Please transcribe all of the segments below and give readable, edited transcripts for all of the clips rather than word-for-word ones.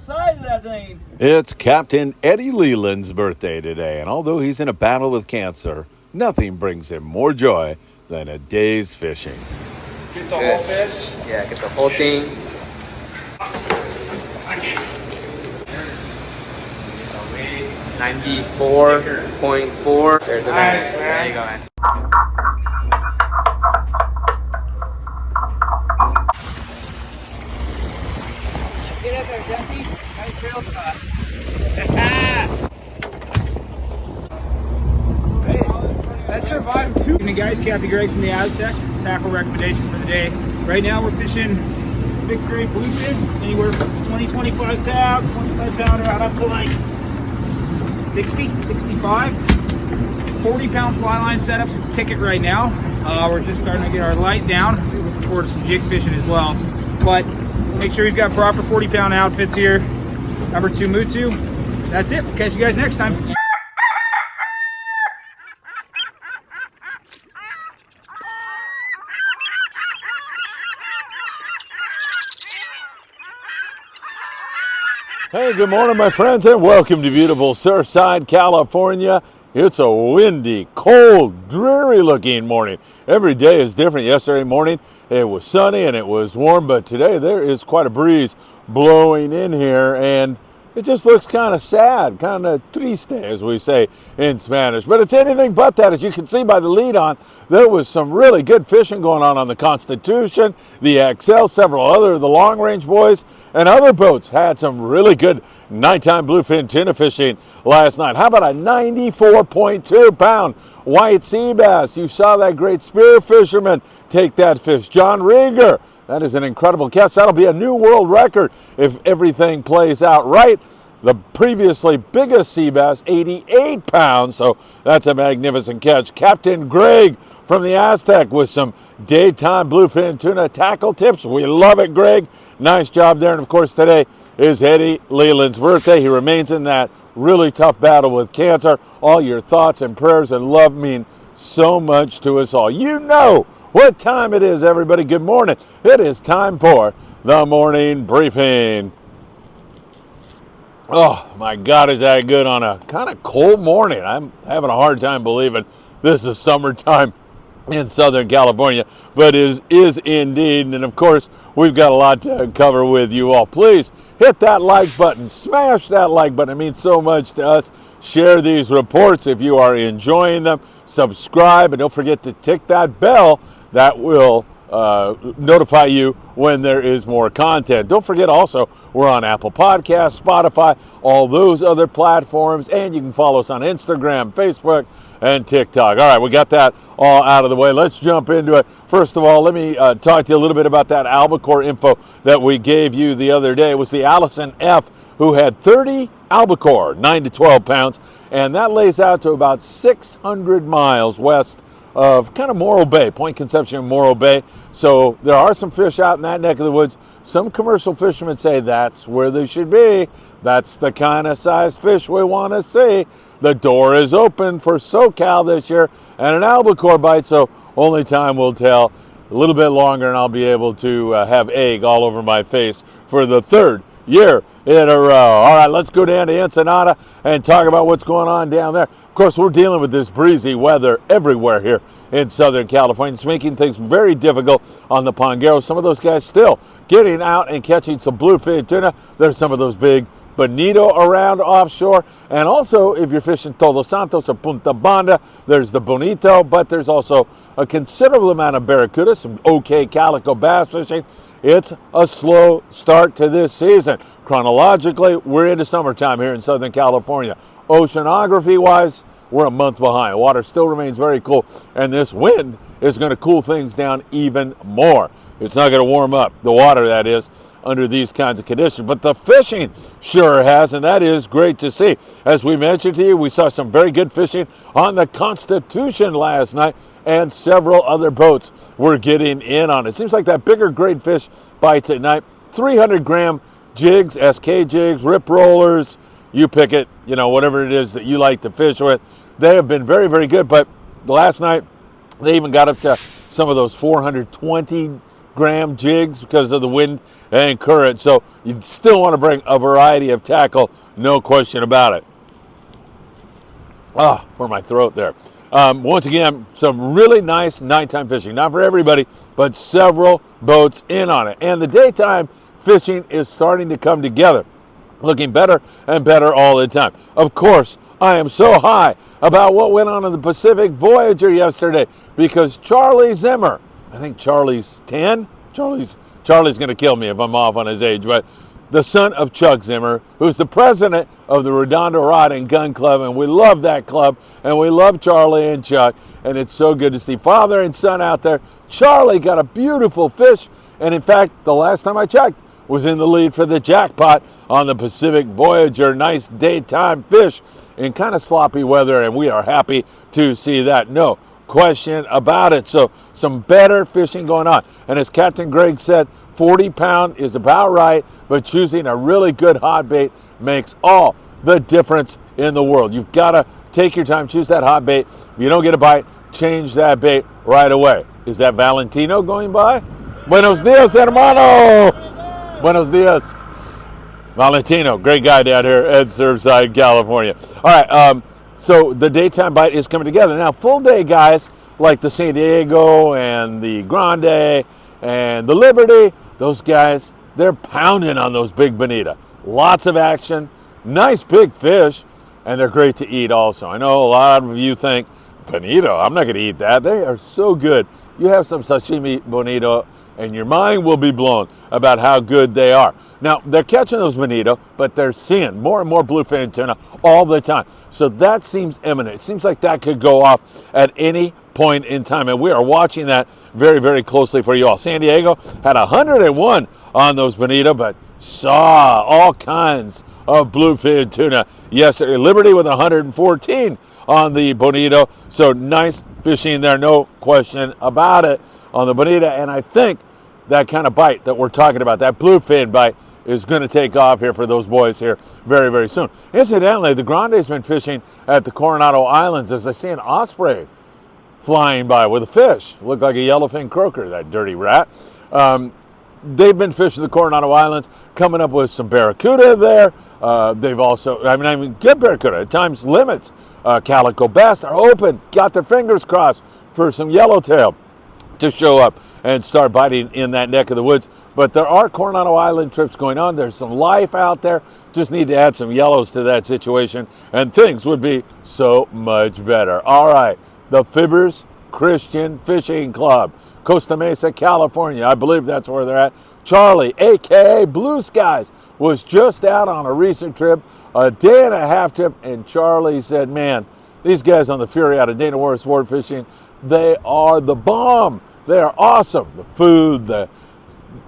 size of that thing. It's Captain Eddie Leland's birthday today, and although he's in a battle with cancer, nothing brings him more joy than a day's fishing. Get the whole fish? Yeah, get the whole thing. 94.4. There's the Nice, man. There you go, man. Get up there, Dusty. Nice trail spot. That survived too. And the guys, Captain Greg from the Aztec. Tackle recommendation for the day. Right now we're fishing fixed grade bluefin, anywhere from 20, 25 pounds, 25 pounder out up to like 60, 65. 40-pound fly line setups with ticket right now. We're just starting to get our light down. We're looking forward to some jig fishing as well. But make sure you've got proper 40-pound outfits here. Number 2 Mutu. That's it. We'll catch you guys next time. Hey, good morning, my friends, and welcome to beautiful Surfside, California. It's a windy, cold, dreary-looking morning. Every day is different. Yesterday morning, it was sunny and it was warm, but today there is quite a breeze blowing in here, and it just looks kind of sad, kind of triste, as we say in Spanish. But it's anything but that. As you can see by the lead on, there was some really good fishing going on the Constitution, the XL, several other of the long-range boys, and other boats had some really good nighttime bluefin tuna fishing last night. How about a 94.2-pound white sea bass? You saw that great spear fisherman take that fish, John Rieger. That is an incredible catch. That'll be a new world record if everything plays out right. The previously biggest sea bass, 88 pounds, so that's a magnificent catch. Captain Greg from the Aztec with some daytime bluefin tuna tackle tips. We love it, Greg. Nice job there. And of course, today is Eddie Leland's birthday. He remains in that really tough battle with cancer. All your thoughts and prayers and love mean so much to us all. You know what time it is, everybody. Good morning. It is time for the morning briefing. Oh, my God, is that good on a kind of cold morning. I'm having a hard time believing this is summertime in Southern California, but is indeed. And, of course, we've got a lot to cover with you all. Please hit that like button. Smash that like button. It means so much to us. Share these reports if you are enjoying them. Subscribe, and don't forget to tick that bell. That will notify you when there is more content. Don't forget also, we're on Apple Podcasts, Spotify, all those other platforms, and you can follow us on Instagram, Facebook, and TikTok. All right, we got that all out of the way. Let's jump into it. First of all, let me talk to you a little bit about that albacore info that we gave you the other day. It was the Allison F. who had 30 albacore, 9 to 12 pounds, and that lays out to about 600 miles west of kind of Morro Bay, Point Conception and Morro Bay. So there are some fish out in that neck of the woods. Some commercial fishermen say that's where they should be. That's the kind of size fish we want to see. The door is open for SoCal this year and an albacore bite, so only time will tell. A little bit longer and I'll be able to have egg all over my face for the third year in a row. All right, let's go down to Ensenada and talk about what's going on down there. Of course, we're dealing with this breezy weather everywhere here in Southern California. It's making things very difficult on the Pongueros. Some of those guys still getting out and catching some bluefin tuna. There's some of those big Bonito around offshore. And also, if you're fishing Todos Santos or Punta Banda, there's the Bonito, but there's also a considerable amount of barracuda, some okay calico bass fishing. It's a slow start to this season. Chronologically, we're into summertime here in Southern California. Oceanography-wise, we're a month behind. The water still remains very cool, and this wind is going to cool things down even more. It's not going to warm up, the water that is, under these kinds of conditions. But the fishing sure has, and that is great to see. As we mentioned to you, we saw some very good fishing on the Constitution last night, and several other boats were getting in on it. Seems like that bigger grade fish bites at night. 300-gram jigs, SK jigs, rip rollers, you pick it, whatever it is that you like to fish with. They have been very, very good, but last night they even got up to some of those 420 gram jigs because of the wind and current. So you still want to bring a variety of tackle, no question about it. For my throat there. Once again, some really nice nighttime fishing. Not for everybody, but several boats in on it. And the daytime fishing is starting to come together, looking better and better all the time. Of course, I am so high about what went on in the Pacific Voyager yesterday because Charlie Zimmer, I think Charlie's 10. Charlie's going to kill me if I'm off on his age, but the son of Chuck Zimmer, who's the president of the Redondo Rod and Gun Club, and we love that club, and we love Charlie and Chuck, and it's so good to see father and son out there. Charlie got a beautiful fish, and in fact, the last time I checked, was in the lead for the jackpot on the Pacific Voyager. Nice daytime fish in kind of sloppy weather, and we are happy to see that. No question about it. So some better fishing going on. And as Captain Greg said, 40-pound is about right, but choosing a really good hot bait makes all the difference in the world. You've got to take your time, choose that hot bait. If you don't get a bite, change that bait right away. Is that Valentino going by? Buenos dias, hermano. Buenos dias. Valentino, great guy down here at Surfside, California. All right, so the daytime bite is coming together. Now, full day guys like the San Diego and the Grande and the Liberty, those guys, they're pounding on those big bonita. Lots of action, nice big fish, and they're great to eat also. I know a lot of you think, bonito, I'm not going to eat that. They are so good. You have some sashimi bonito, and your mind will be blown about how good they are. Now, they're catching those bonito, but they're seeing more and more bluefin tuna all the time. So that seems imminent. It seems like that could go off at any point in time, and we are watching that very, very closely for you all. San Diego had 101 on those bonito, but saw all kinds of bluefin tuna yesterday. Liberty with 114 on the bonito, so nice fishing there, no question about it on the bonito. And I think that kind of bite that we're talking about, that bluefin bite, is going to take off here for those boys here very, very soon. Incidentally, the Grande's been fishing at the Coronado Islands as I see an osprey flying by with a fish. Looked like a yellowfin croaker, that dirty rat. They've been fishing the Coronado Islands, coming up with some barracuda there. They've also, I mean, good barracuda, at times limits. Calico bass are open, got their fingers crossed for some yellowtail to show up and start biting in that neck of the woods. But there are Coronado Island trips going on. There's some life out there. Just need to add some yellows to that situation, and things would be so much better. All right, the Fibbers Christian Fishing Club, Costa Mesa, California. I believe that's where they're at. Charlie, a.k.a. Blue Skies, was just out on a recent trip, a day and a half trip, and Charlie said, man, these guys on the Fury out of Dana War Sport Fishing, they are the bomb. They are awesome. The food, the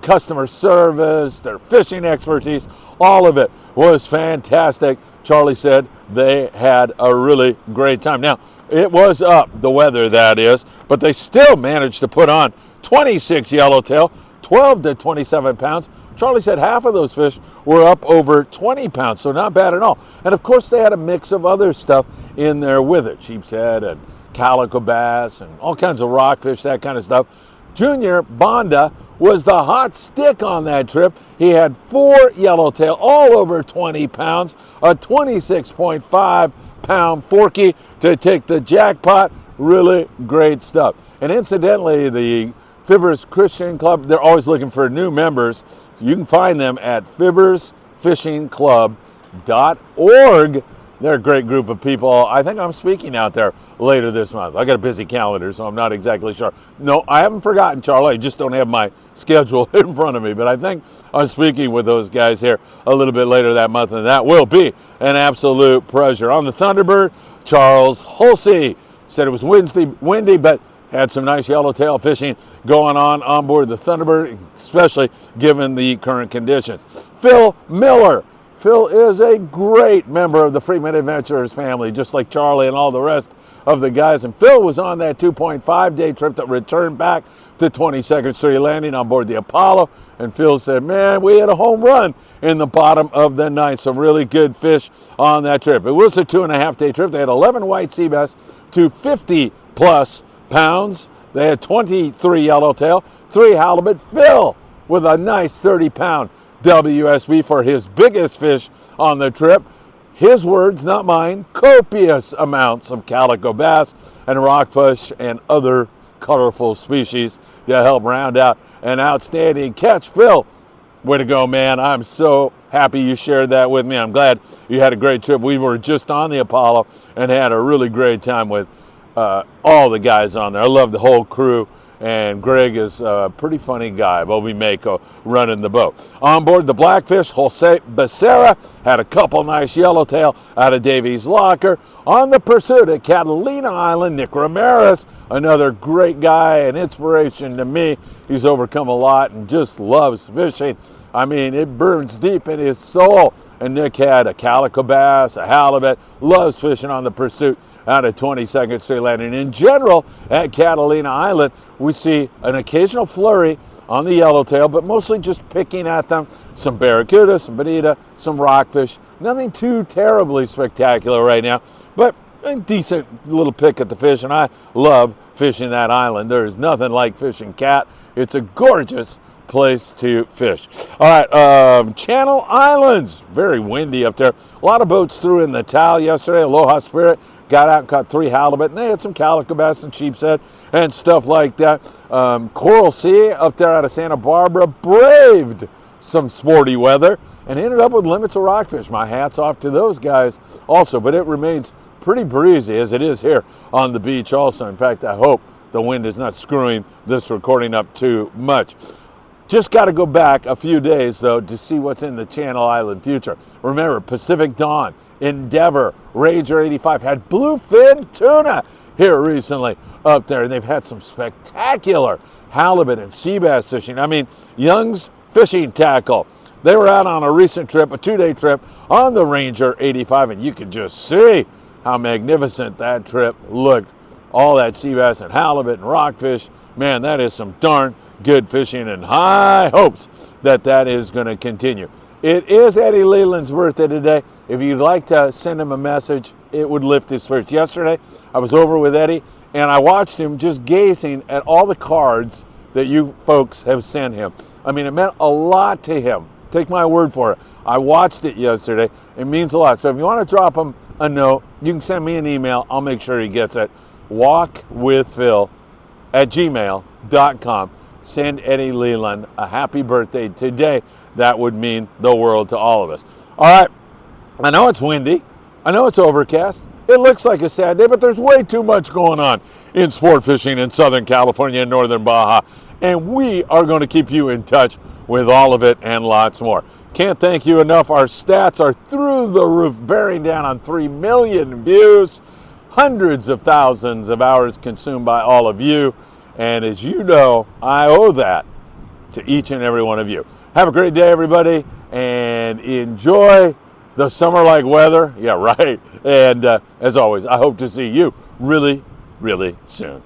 customer service, their fishing expertise, all of it was fantastic. Charlie said they had a really great time. Now, it was up, the weather that is, but they still managed to put on 26 yellowtail, 12 to 27 pounds. Charlie said half of those fish were up over 20 pounds, so not bad at all. And of course, they had a mix of other stuff in there with it, sheep's head and calico bass and all kinds of rockfish, that kind of stuff. Junior Bonda was the hot stick on that trip. He had 4 yellowtail, all over 20 pounds, a 26.5 pound forky to take the jackpot. Really great stuff. And incidentally, the Fibbers Christian Club, they're always looking for new members. You can find them at fibbersfishingclub.org. They're a great group of people. I think I'm speaking out there later this month. I got a busy calendar, so I'm not exactly sure. No, I haven't forgotten, Charlie. I just don't have my schedule in front of me. But I think I'm speaking with those guys here a little bit later that month, and that will be an absolute pleasure. On the Thunderbird, Charles Hulsey said it was windy, but had some nice yellowtail fishing going on board the Thunderbird, especially given the current conditions. Phil Miller. Phil is a great member of the Friedman Adventures family, just like Charlie and all the rest of the guys. And Phil was on that 2.5-day trip that returned back to 22nd Street Landing on board the Apollo. And Phil said, man, we had a home run in the bottom of the night. Some really good fish on that trip. It was a 2.5-day trip. They had 11 white sea bass to 50+ pounds. They had 23 yellowtail, 3 halibut. Phil with a nice 30-pound WSB for his biggest fish on the trip. His words, not mine, copious amounts of calico bass and rockfish and other colorful species to help round out an outstanding catch. Phil, way to go, man. I'm so happy you shared that with me. I'm glad you had a great trip. We were just on the Apollo and had a really great time with all the guys on there. I love the whole crew. And Greg is a pretty funny guy, Bobby Mako, running the boat. On board the Blackfish, Jose Becerra had a couple nice yellowtail out of Davies Locker. On the Pursuit at Catalina Island, Nick Ramirez, another great guy, an inspiration to me. He's overcome a lot and just loves fishing. I mean, it burns deep in his soul. And Nick had a calico bass, a halibut, loves fishing on the Pursuit out of 22nd Street Landing. In general, at Catalina Island, we see an occasional flurry on the yellowtail, but mostly just picking at them. Some barracuda, some bonita, some rockfish. Nothing too terribly spectacular right now, but a decent little pick at the fish, and I love fishing that island. There is nothing like fishing cat. It's a gorgeous place to fish. All right, Channel Islands, very windy up there. A lot of boats threw in the towel yesterday. Aloha Spirit got out and caught 3 halibut, and they had some calico bass and sheepshead and stuff like that. Coral Sea up there out of Santa Barbara braved some sporty weather and ended up with limits of rockfish. My hat's off to those guys also, but it remains pretty breezy as it is here on the beach also. In fact, I hope the wind is not screwing this recording up too much. Just got to go back a few days, though, to see what's in the Channel Island future. Remember, Pacific Dawn, Endeavor, Ranger 85 had bluefin tuna here recently up there, and they've had some spectacular halibut and sea bass fishing. I mean, Young's Fishing Tackle. They were out on a recent trip, a 2-day trip on the Ranger 85, and you could just see how magnificent that trip looked. All that sea bass and halibut and rockfish. Man, that is some darn good fishing, and high hopes that that is going to continue. It is Eddie Leland's birthday today. If you'd like to send him a message, it would lift his spirits. Yesterday, I was over with Eddie, and I watched him just gazing at all the cards that you folks have sent him. I mean, it meant a lot to him. Take my word for it. I watched it yesterday. It means a lot. So if you want to drop him a note, you can send me an email. I'll make sure he gets it. walkwithphil@gmail.com. Send Eddie Leland a happy birthday today. That would mean the world to all of us. All right, I know it's windy. I know it's overcast. It looks like a sad day, but there's way too much going on in sport fishing in Southern California and Northern Baja. And we are going to keep you in touch with all of it and lots more. Can't thank you enough. Our stats are through the roof, bearing down on 3 million views, hundreds of thousands of hours consumed by all of you. And as you know, I owe that to each and every one of you. Have a great day, everybody, and enjoy the summer-like weather. Yeah, right. And as always, I hope to see you really, really soon.